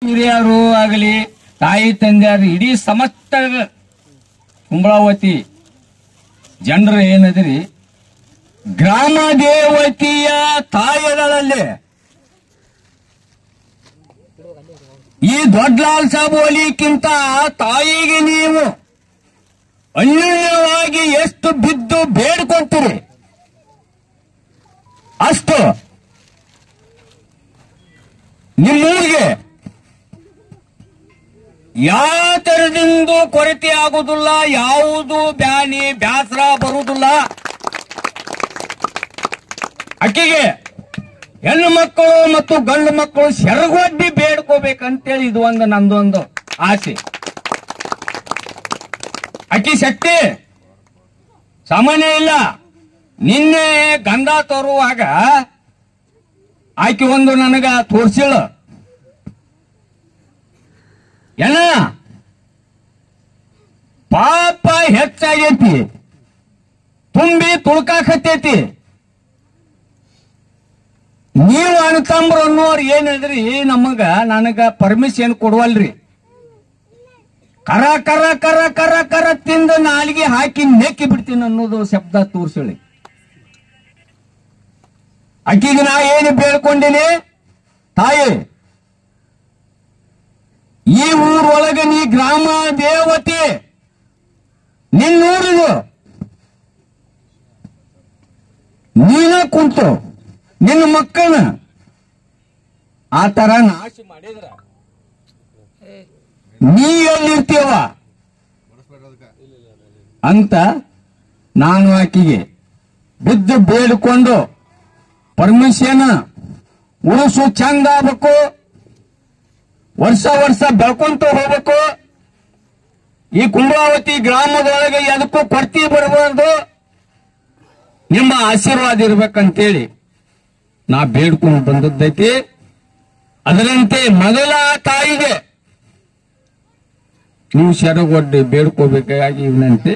ಹಿರಿಯರು ಆಗಲಿ ತಾಯಿ ತಂದೆಯರು ಇಡೀ ಸಮಸ್ತ ಕುಂಬಳಾವತಿ ಜನರು ಏನದ್ರಿ ಗ್ರಾಮ ದೇವತೆಯ ತಾಯಿಗಳಲ್ಲಿ ಈ ದೊಡ್ಡಲಾಲ್ ಸಾಬ್ ಒಲಿಕ್ಕಿಂತ ತಾಯಿಗೆ ನೀವು ಅನ್ಯೂನ್ಯವಾಗಿ ಎಷ್ಟು ಬಿದ್ದು ಬೇಡ್ಕೊಂತೀರಿ ಅಷ್ಟು ನಿಮ್ಮೂರಿಗೆ ಯಾವ ತರದಿಂದ ಕೊರತೆ ಆಗುವುದಿಲ್ಲ, ಯಾವುದು ಬ್ಯಾಸರ ಬರುವುದಿಲ್ಲ. ಅಕ್ಕಿಗೆ ಹೆಣ್ಣು ಮಕ್ಕಳು ಮತ್ತು ಗಂಡು ಮಕ್ಕಳು ಸೆರಗೊಡ್ಡಿ ಬೇಡ್ಕೋಬೇಕಂತೇಳಿ ಇದು ನಂದೊಂದು ಆಸೆ. ಅಕ್ಕಿ ಶಕ್ತಿ ಸಾಮಾನ್ಯ ಇಲ್ಲ. ನಿನ್ನೆ ಗಂಧ ತರುವಾಗ ಆಕೆ ಒಂದು ನನಗ ತೋರ್ಸಿಳ, ಏನ ಪಾಪ ಹೆಚ್ಚಾಗೈತಿ, ತುಂಬಿ ತುಳ್ಕಾಕತ್ತೈತಿ. ನೀವು ಅಣ್ತಂಬ್ರು ಅನ್ನೋರು ಏನಂದ್ರಿ ನನಗ ಪರ್ಮಿಷನ್ ಕೊಡುವಲ್ರಿ. ಕರ ಕರ ಕರ ಕರ ಕರ ತಿಂದು ನಾಲಿಗೆ ಹಾಕಿ ನೆಕ್ಕಿ ಬಿಡ್ತೀನಿ ಅನ್ನೋದು ಶಬ್ದ ತೋರ್ಸಳಿ. ಅಕ್ಕಿಗೆ ನಾ ಏನು ಬೇಡ್ಕೊಂಡಿನಿ, ತಾಯಿ ಈ ಊರೊಳಗೆ ನೀ ಗ್ರಾಮ ದೇವತೆ, ನಿನ್ನೂರಿದು ನೀನ ಕುಂತು ನಿನ್ನ ಮಕ್ಕಳನ್ನ ಆ ತರ ನಾಶ ಮಾಡಿದ್ರ ನೀ ಎಲ್ಲಿರ್ತೀವ ಅಂತ ನಾನು ಆಕಿಗೆ ಬಿದ್ದು ಬೇಡಿಕೊಂಡು ಪರ್ಮಿಷನ್ ಉಳಿಸು ಚಂದ ಆಗ್ಬೇಕು, ವರ್ಷ ವರ್ಷ ಬೆಳ್ಕೊಂತ ಹೋಗ್ಬೇಕು. ಈ ಕುಂಬಳಾವತಿ ಗ್ರಾಮದೊಳಗೆ ಎದಕ್ಕೂ ಕೊರತೆ ಬರಬಾರ್ದು, ನಿಮ್ಮ ಆಶೀರ್ವಾದ ಇರ್ಬೇಕಂತೇಳಿ ನಾ ಬೇಡ್ಕೊಂಡು ಬಂದದ್ದೈತಿ. ಅದರಂತೆ ಮೊದಲ ತಾಯಿಗೆ ನೀವು ಸೆರಗೊಡ್ಡಿ ಬೇಡ್ಕೋಬೇಕಾಗಿ ವಿನಂತಿ.